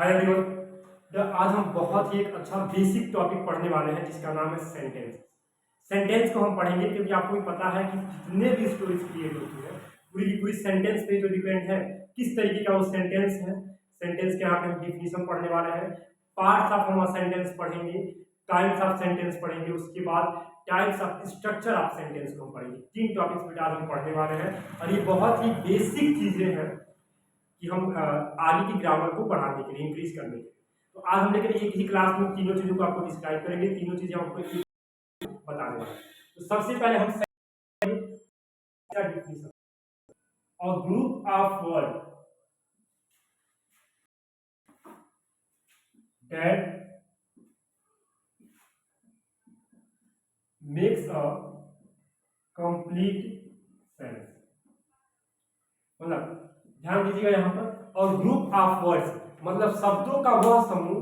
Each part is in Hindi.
Hi everyone. आज हम बहुत ही एक अच्छा बेसिक टॉपिक पढ़ने वाले हैं जिसका नाम है सेंटेंस। सेंटेंस को हम पढ़ेंगे क्योंकि आपको भी पता है कि जितने भी स्टोरीज क्रिएट होती है पूरी की पूरी सेंटेंस पे जो डिपेंड है किस तरीके का वो सेंटेंस है। सेंटेंस के यहाँ पे हम डिफिनीशन पढ़ने वाले हैं, पार्ट्स ऑफ हम सेंटेंस पढ़ेंगे, टाइप्स ऑफ सेंटेंस पढ़ेंगे, उसके बाद types of structure of sentence को हम पढ़ेंगे। 3 टॉपिक्स पे आज हम पढ़ने वाले हैं और ये बहुत ही बेसिक चीजें हैं कि हम आगे की ग्रामर को बढ़ाने के लिए, इंक्रीज करने के लिए। तो आज हम लेकर एक ही क्लास में तीनों चीजों को आपको डिस्क्राइब करेंगे, तीनों चीजें आपको बताने वाले हैं। तो सबसे पहले हम डिफिनीशन और group of word that makes a complete sense. मतलब ध्यान दीजिएगा यहाँ पर, और ग्रुप ऑफ वर्ड्स मतलब शब्दों का वह समूह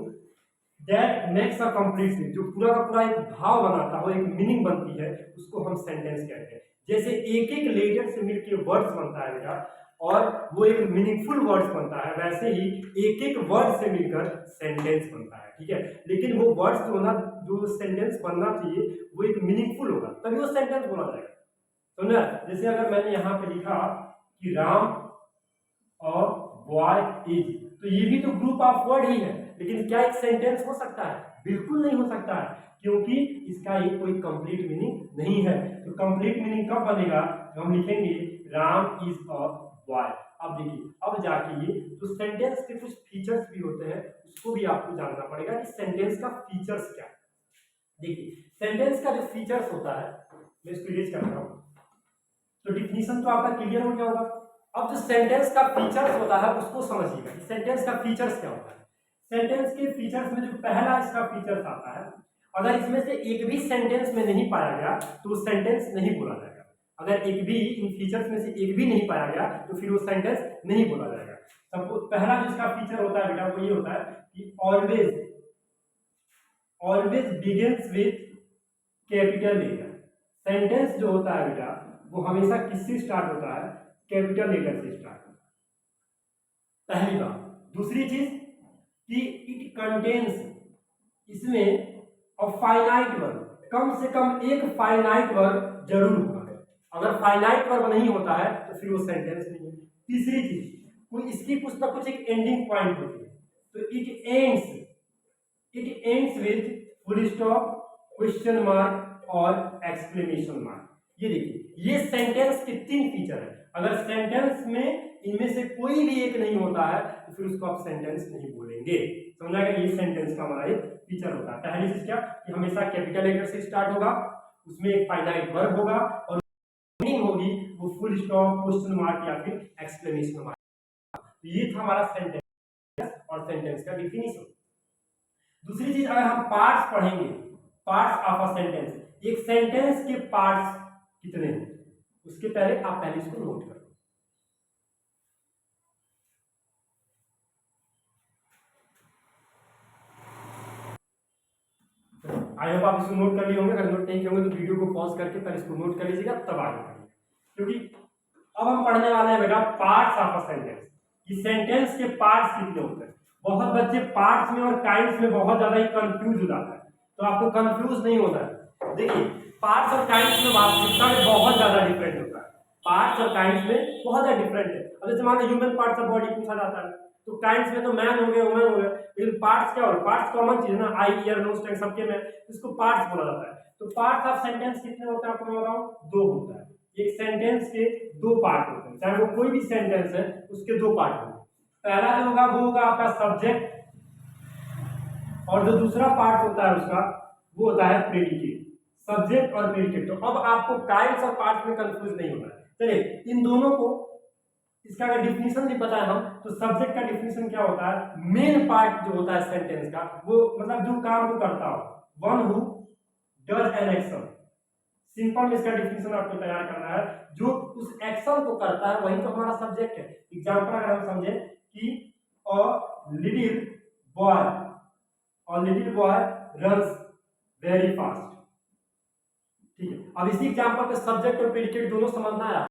that makes a complete sense, जो पूरा का पूरा एक भाव बनाता हो, एक मीनिंग बनती है, उसको हम सेंटेंस कहते हैं। जैसे एक एक लेटर से मिलकर वर्ड्स बनता है बेटा और वो एक मीनिंगफुल वर्ड्स बनता है, वैसे ही एक एक वर्ड से मिलकर सेंटेंस बनता है। ठीक है, लेकिन वो वर्ड्स जो ना, जो सेंटेंस बनना चाहिए वो एक मीनिंगफुल होगा, तभी वो सेंटेंस बोला जाएगा। समझा? जैसे अगर मैंने यहाँ पे लिखा कि राम और बॉय इज, तो ये भी तो ग्रुप ऑफ वर्ड ही है, लेकिन क्या एक सेंटेंस हो सकता है? बिल्कुल नहीं हो सकता है, क्योंकि इसका एक कोई कंप्लीट मीनिंग नहीं है। तो कंप्लीट मीनिंग कब बनेगा? तो हम लिखेंगे राम इज अ बॉय। अब देखिए, अब जाके ये तो सेंटेंस के कुछ फीचर्स भी होते हैं, उसको भी आपको जानना पड़ेगा कि सेंटेंस का फीचर्स क्या है। देखिए, सेंटेंस का जो फीचर्स होता है, मैं इसको इरेज करता हूं, तो डिफिनीशन तो आपका क्लियर हो गया होगा। अब जो सेंटेंस का फीचर्स होता है उसको समझिएगा कि सेंटेंस का फीचर्स क्या होता है। सेंटेंस के फीचर्स में जो पहला इसका फीचर्स आता है, अगर इसमें से एक भी सेंटेंस में नहीं पाया गया तो वो सेंटेंस नहीं बोला जाएगा। अगर एक भी इन फीचर्स में से एक भी नहीं पाया गया तो फिर वो सेंटेंस नहीं बोला जाएगा। सबको पहला जो इसका फीचर होता है बेटा वो ये होता है कि always always begins with capital letter. Sentence जो होता है बेटा वो हमेशा किससे स्टार्ट होता है? कैपिटल लेटर से स्टार्ट होता है, पहली बात। दूसरी चीज कि इट कंटेन्स, इसमें और फाइनाइट वर्ब, कम से कम एक फाइनाइट वर्ब जरूर होगा। अगर फाइनाइट वर्ब नहीं होता है तो फिर वो सेंटेंस नहीं है। तीसरी चीज, कोई इसकी कुछ ना कुछ एक एंडिंग पॉइंट होती है, तो it ends with full stop, question mark और एक्सक्लेमेशन मार्क। ये देखिए, ये सेंटेंस के 3 फीचर है। अगर सेंटेंस में इनमें से कोई भी एक नहीं होता है तो फिर उसको आप सेंटेंस नहीं बोलेंगे। समझा गया? ये सेंटेंस का हमारा एक फीचर होता है। पहली चीज क्या कि हमेशा कैपिटल लेटर से स्टार्ट होगा, उसमें एक फाइनाइट वर्ब होगा और मीनिंग होगी वो फुल स्टॉप, क्वेश्चन मार्क या फिर एक्सक्लेमेशन मार्क। तो ये था हमारा सेंटेंस और सेंटेंस का डिफिनीशन। दूसरी चीज, अगर हम पार्ट्स पढ़ेंगे, पार्ट्स ऑफ अ सेंटेंस, एक सेंटेंस के पार्ट्स कितने हैं, उसके पहले आप पहले इसको नोट करो। आई होप आप इसको नोट कर लिए होंगे। अगर नोट नहीं किए होंगे तो वीडियो को पॉज करके पहले इसको नोट कर लीजिएगा, तब आगे बढ़िए। क्योंकि अब हम पढ़ने वाले हैं बेटा पार्ट्स ऑफ अ सेंटेंस, कि सेंटेंस के पार्ट्स कितने होते हैं। बहुत बच्चे पार्ट्स में और काइंड्स में बहुत ज्यादा ही कंफ्यूज हो जाता है, तो आपको कंफ्यूज नहीं होना है। देखिए, पार्ट्स और काइंड्स में वास्तविकता में बहुत ज्यादा डिफरेंट होता है। पार्ट्स और काइंड्स में बहुत ज्यादा डिफरेंट है। अब जैसे मान लो ह्यूमन पार्ट्स ऑफ बॉडी पूछा जाता है, तो काइंड्स में तो मैन हो गया, वुमेन हो गया, लेकिन पार्ट्स क्या हो गया? पार्ट्स कॉमन चीज है ना, आई, ईयर, नोज, टंग सबके में, इसको पार्ट्स बोला जाता है। तो पार्ट्स ऑफ सेंटेंस कितने होते हैं आपको मैं बताऊं? 2 होता है। एक सेंटेंस के 2 पार्ट होते हैं, चाहे वो कोई भी सेंटेंस है उसके 2 पार्ट होंगे। पहला जो होगा वो होगा आपका सब्जेक्ट, और जो दूसरा पार्ट होता है उसका वो होता है प्रेडिकेट। सब्जेक्ट और प्रेडिकेट। तो अब आपको काइंड्स और पार्ट्स में कंफ्यूज नहीं होना है। चलिए, इन दोनों को, इसका अगर डिफिनीशन भी पता है हम, तो सब्जेक्ट का डिफिनीशन क्या होता है? मेन पार्ट जो होता है सेंटेंस का, वो मतलब जो काम को करता हो, one who does an action. Simple में इसका डिफिनीशन आपको तैयार करना है, जो उस एक्शन को करता है वही तो हमारा सब्जेक्ट है। एग्जांपल अगर हम समझे कि अ लिटिल बॉय, और little boy runs very fast. ठीक है, अब इसी एग्जांपल पे सब्जेक्ट और प्रेडिकेट दोनों समझना है।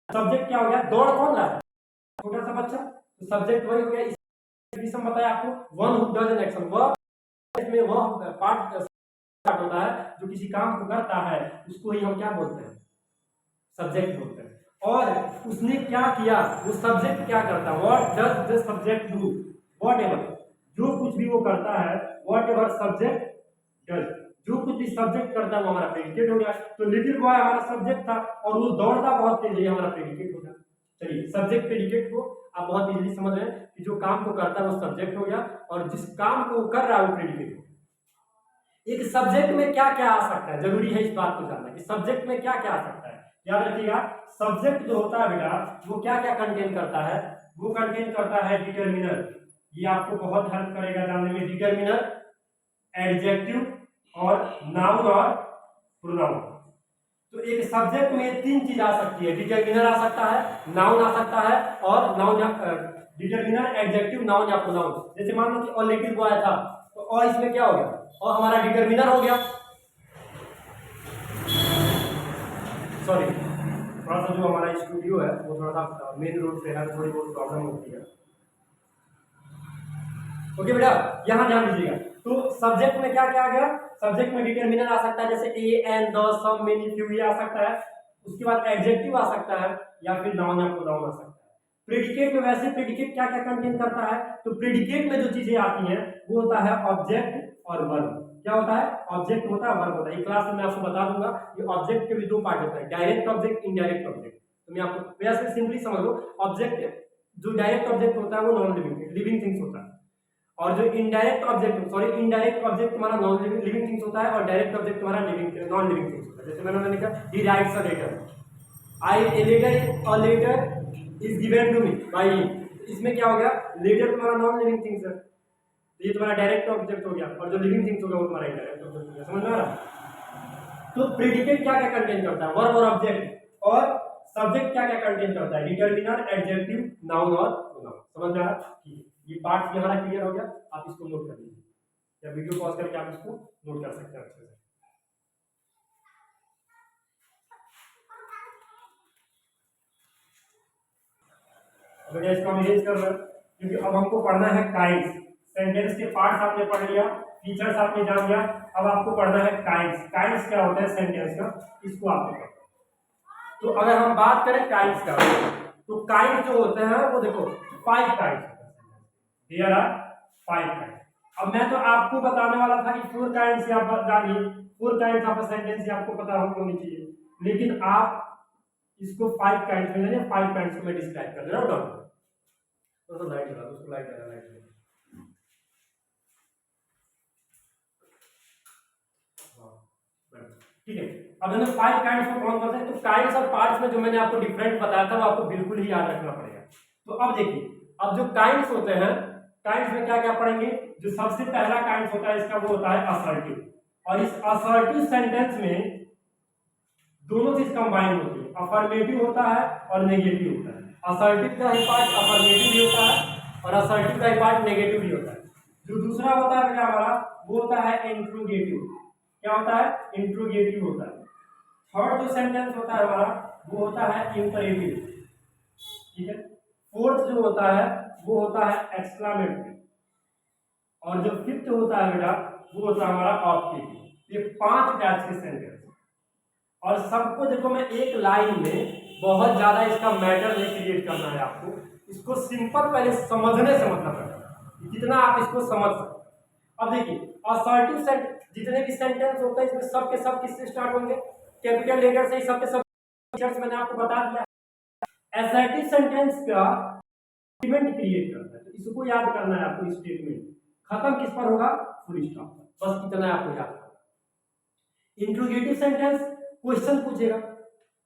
सब्जेक्ट क्या हो गया? दौड़ कौन रहा है? छोटा सा बच्चा, तो सब्जेक्ट वही हो गया। डेफिनेशन बताया आपको, one who does an action, वह इसमें वह पार्ट होता है जो किसी काम को करता है, उसको ही हम क्या बोलते हैं, सब्जेक्ट बोलते हैं। और उसने क्या किया, वो सब्जेक्ट क्या करता है, what does the subject do, what ever, जो कुछ भी वो करता है, व्हाट एवर सब्जेक्ट डज, जो कुछ भी सब्जेक्ट करता है वो हमारा प्रेडिकेट हो गया। तो लिटिल बॉय हमारा सब्जेक्ट था और वो दौड़ता बहुत तेज है, हमारा प्रेडिकेट हो गया। चलिए सब्जेक्ट प्रेडिकेट को आप बहुत इजीली समझ रहे हैं कि जो काम को करता है वो सब्जेक्ट हो गया और जिस काम को कर रहा है वो प्रेडिकेट हो गया। एक सब्जेक्ट में क्या क्या आ सकता है, जरूरी है इस बात को जानना कि सब्जेक्ट में क्या क्या आ सकता है। याद रखिएगा सब्जेक्ट जो होता है बेटा वो क्या क्या कंटेन करता है, वो कंटेन करता है डिटरमिनर, ये आपको बहुत हेल्प करेगा जानने में, डिटरमिनर, एडजेक्टिव और नाउन और प्रोनाउन। तो एक सब्जेक्ट में तीन चीज आ सकती है, डिटरमिनर आ सकता है, नाउन आ सकता है और नाउन या डिटरमिनर, एडजेक्टिव, नाउन या प्रोनाउन। जैसे मान लो कि और लिटिल बॉय था तो और इसमें क्या हो गया, और हमारा डिटरमिनर हो गया। सॉरी थोड़ा सा जो हमारा स्टूडियो है वो थोड़ा सा मेन रोड पे है, थोड़ी बहुत प्रॉब्लम होती है। ओके बेटा यहां ध्यान दीजिएगा। तो सब्जेक्ट में क्या क्या आ गया, सब्जेक्ट में डिटरमिनर आ सकता है जैसे a, an, the, some, many, few ये आ सकता है। उसके बाद एडजेक्टिव आ सकता है या फिर नाउन या प्रोनाउन आ सकता है। प्रेडिकेट में वैसे प्रेडिकेट क्या क्या कंटेन करता है, तो प्रेडिकेट में जो चीजें आती हैं वो होता है ऑब्जेक्ट और वर्ब। क्या होता है, ऑब्जेक्ट होता है, वर्ब होता है। क्लास में मैं आपको बता दूंगा ये ऑब्जेक्ट के भी दो पार्ट होते हैं, डायरेक्ट ऑब्जेक्ट, इनडायरेक्ट ऑब्जेक्ट। तो मैं आपको वैसे सिंपली समझ लो, ऑब्जेक्ट जो डायरेक्ट ऑब्जेक्ट होता है वो नॉन लिविंग थिंग्स होता है, और जो इनडायरेक्ट ऑब्जेक्ट इनडायरेक्ट ऑब्जेक्ट तुम्हारा नॉन लिविंग थिंग्स होता है और डायरेक्ट ऑब्जेक्ट तुम्हारा नॉन लिविंग थिंग्स होता है। जैसे मैंने लिखा he writes a letter, a letter is given to me by him, इसमें क्या हो गया, लेटर तुम्हारा नॉन लिविंग थिंग्स है, तो ये तुम्हारा डायरेक्ट ऑब्जेक्ट हो गया, और जो लिविंग थिंग्स होगा वो तुम्हारा इनडायरेक्ट ऑब्जेक्ट हो गया। समझ में आ रहा। तो प्रेडिकेट क्या क्या कंटेन करता है, वर्ब और ऑब्जेक्ट, और सब्जेक्ट क्या क्या कंटेन करता है, डिटरमिनर, एडजेक्टिव, नाउन और प्रोनाउन। समझ में आ रहा। ये पार्ट भी हमारा क्लियर हो गया, आप इसको नोट कर लीजिए या वीडियो पॉज करके आप इसको नोट कर सकते हैं अच्छे से। अब इसको हम इरेज कर रहे हैं क्योंकि अब हमको पढ़ना है काइंड्स। सेंटेंस के पार्ट्स आपने पढ़ लिया, फीचर्स आपने जान लिया, अब आपको पढ़ना है काइंड्स। काइंड्स क्या होता है सेंटेंस का, इसको आपको पढ़ना। तो अगर हम बात करें काइंड्स का, तो काइंड्स जो होते हैं वो देखो 5 काइंड्स, हियर आर 5 काइंड्स। अब मैं तो आपको बताने वाला था कि 4 काइंड्स आप जानिए, 4 काइंड्स ऑफ सेंटेंस आपको पता होनी चाहिए, लेकिन आप इसको 5 काइंड्स में, 5 काइंड्स को मैं डिस्क्राइब कर रहा हूं। तो लाइट लगा दो, उसको लाइट लगा, लाइट लगा। ठीक है, अब मैंने 5 काइंड्स को कौन करते हैं, तो काइंड्स और पार्ट्स में जो मैंने आपको डिफरेंट बताया था वो आपको बिल्कुल ही याद रखना पड़ेगा। तो अब देखिए, अब जो काइंड्स होते हैं, काइंड्स में क्या क्या पढ़ेंगे, जो सबसे पहला काइंड्स होता है इसका वो होता है असर्टिव, और इस असर्टिव सेंटेंस में दोनों चीज कंबाइन होती है, अफर्मेटिव होता है और नेगेटिव होता है। असर्टिव का ही पार्ट अफर्मेटिव भी होता है और असर्टिव का ही पार्ट नेगेटिव भी होता है। जो दूसरा होता है क्या हमारा, वो होता है इंट्रोगेटिव। क्या होता है, इंट्रोगेटिव होता है। थर्ड जो सेंटेंस होता है हमारा वो होता है इंपरेटिव, ठीक है। फोर्थ जो होता है वो होता है एक्सक्लामेटरी, और जो फिफ्थ होता है बेटा वो होता है हमारा ऑप्टिव। ये 5 टाइप्स के सेंटेंस, और सबको देखो मैं एक लाइन में, बहुत ज्यादा इसका मैटर नहीं क्रिएट करना है आपको, इसको सिंपल पहले समझने से मतलब है जितना आप इसको समझ सकते। अब देखिए असर्टिव सेंटेंस, जितने भी सेंटेंस होते हैं इसमें सब के सब किससे स्टार्ट होंगे, कैपिटल लेटर से ही सब के सब फीचर्स मैंने आपको बता दिया। असर्टिव सेंटेंस का स्टेटमेंट क्रिएट करता है, तो इसको याद करना है आपको। स्टेटमेंट खत्म किस पर होगा, फुल स्टॉप पर, बस इतना आपको याद करना। इंट्रोगेटिव सेंटेंस क्वेश्चन पूछेगा,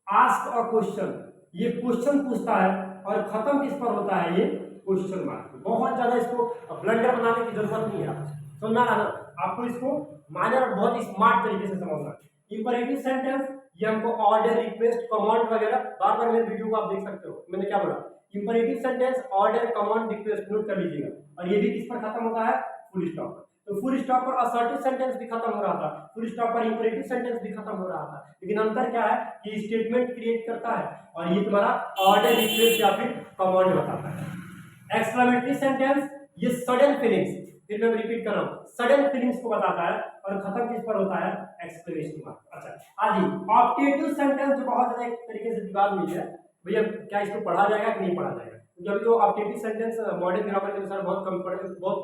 आस्क अ क्वेश्चन, ये क्वेश्चन पूछता है, और खत्म किस पर होता है, ये क्वेश्चन मार्क। बहुत ज्यादा इसको ब्लंडर बनाने की जरूरत नहीं है, समझना है ना आपको, इसको माइनर और बहुत ही स्मार्ट तरीके से समझना है। इंपरेटिव सेंटेंस ये हमको ऑर्डर, रिक्वेस्ट, कमांड वगैरह, बार बार मेरे वीडियो को आप देख सकते हो, मैंने क्या बोला, imperative sentence order, command, request, note कर लीजिएगा। और ये भी किस पर खत्म होता है, फुल स्टॉप पर। तो फुल स्टॉप पर असर्टिव सेंटेंस भी खत्म हो रहा था, फुल स्टॉप पर इंपरेटिव सेंटेंस भी खत्म हो रहा था, लेकिन अंतर क्या है, ये स्टेटमेंट क्रिएट करता है और ये तुम्हारा ऑर्डर, रिक्वेस्ट या फिर कमांड बताता है। एक्सक्लेमेटरी सेंटेंस ये सडन फीलिंग्स, फिर मैं रिपीट कर रहा हूँ, सडन फीलिंग्स को बताता है और खत्म किस पर होता है, एक्सक्लेमेशन मार्क। अच्छा आगे ऑप्टेटिव सेंटेंस जो बहुत ज्यादा एक तरीके से विवाद में है, भैया क्या इसको पढ़ा जाएगा कि नहीं पढ़ा जाएगा, क्योंकि अभी तो ऑप्टेटिव सेंटेंस मॉडर्न ग्रामर के अनुसार बहुत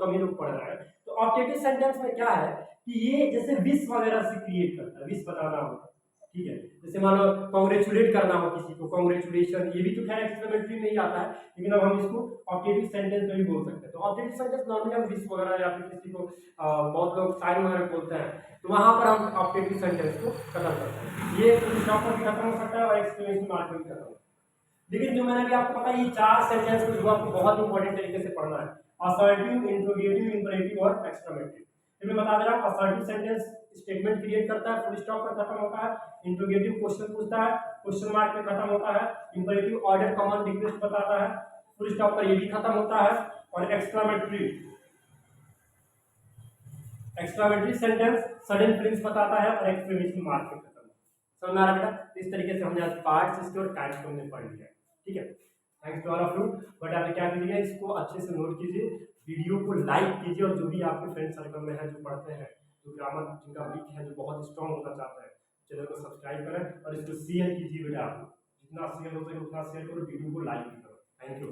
कम ही लोग पढ़ रहे हैं। तो ऑप्टेटिव सेंटेंस में क्या है कि ये जैसे विश वगैरह से क्रिएट करता है, विश बताना होता है, ठीक है, जैसे मान लो कॉन्ग्रेचुलेट करना हो किसी को, कॉन्ग्रेचुलेशन, ये भी तो खैर एक्सक्लेमेटरी में ही आता है, लेकिन अब हम इसको ऑप्टेटिव सेंटेंस में भी बोल सकते हैं। तो ऑप्टेटिव सेंटेंस नॉर्मली हम विश वगैरह या फिर किसी को बहुत लोग साइन वगैरह बोलते हैं, तो वहां पर हम ऑप्टेटिव सेंटेंस को खत्म करते हैं। ये स्टॉप पर भी खत्म हो सकता है और एक्सक्लेमेशन मार्क में भी खत्म हो सकता है। लेकिन जो मैंने अभी आपको पता ये चार सेंटेंस को जो आपको बहुत इंपॉर्टेंट तरीके से पढ़ना है, असर्टिव, इंट्रोगेटिव, इंपरेटिव और एक्सक्लेमेटरी। फिर मैं बता दे रहा हूँ, असर्टिव सेंटेंस स्टेटमेंट क्रिएट करता है, फुल स्टॉप पर खत्म होता है, इंट्रोगेटिव क्वेश्चन पूछता है, क्वेश्चन मार्क पे खत्म होता है, इंपरेटिव ऑर्डर कमांड रिक्वेस्ट बताता है, फुल स्टॉप पर ये भी खत्म होता है, और एक्सक्लेमेटरी सेंटेंस सडन फीलिंग्स बताता है और एक्सक्लेमेशन मार्क पे खत्म। समझ में आ रहा बेटा? इस तरीके से हमने आज पार्ट्स इसके और टाइप्स को हमने पढ़ लिया, ठीक है। Thanks to all of you. But आप क्या कीजिएगा, इसको अच्छे से नोट कीजिए, वीडियो को लाइक कीजिए, और जो भी आपके फ्रेंड सर्कल में है जो पढ़ते हैं, जो ग्रामर जिनका वीक है, जो बहुत स्ट्रांग होना चाहता है, चैनल को सब्सक्राइब करें और इसको शेयर कीजिए बेटा। जितना शेयर हो सके उतना शेयर करो, वीडियो को लाइक भी करो। Thank you.